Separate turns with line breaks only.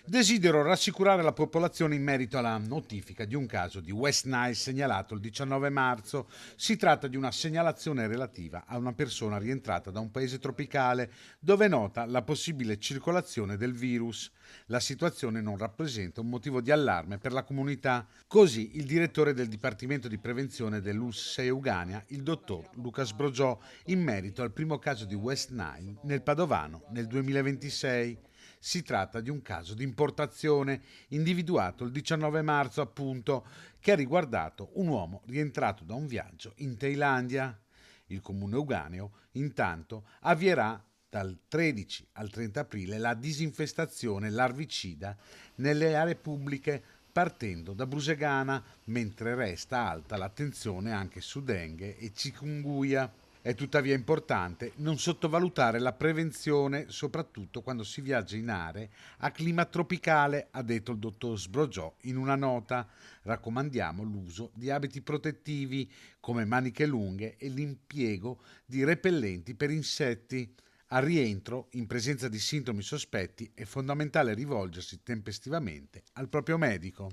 Desidero rassicurare la popolazione in merito alla notifica di un caso di West Nile segnalato il 19 marzo. Si tratta di una segnalazione relativa a una persona rientrata da un paese tropicale dove è nota la possibile circolazione del virus. La situazione non rappresenta un motivo di allarme per la comunità. Così il direttore del Dipartimento di Prevenzione dell'ULSS Eugania, il dottor Luca Sbrogiò, in merito al primo caso di West Nile nel Padovano nel 2026. Si tratta di un caso di importazione individuato il 19 marzo, appunto, che ha riguardato un uomo rientrato da un viaggio in Thailandia. Il comune uganeo, intanto, avvierà dal 13 al 30 aprile la disinfestazione larvicida nelle aree pubbliche partendo da Brusegana, mentre resta alta l'attenzione anche su dengue e chikungunya. È tuttavia importante non sottovalutare la prevenzione, soprattutto quando si viaggia in aree a clima tropicale, ha detto il dottor Sbrogiò in una nota. Raccomandiamo l'uso di abiti protettivi come maniche lunghe e l'impiego di repellenti per insetti. Al rientro, in presenza di sintomi sospetti, è fondamentale rivolgersi tempestivamente al proprio medico.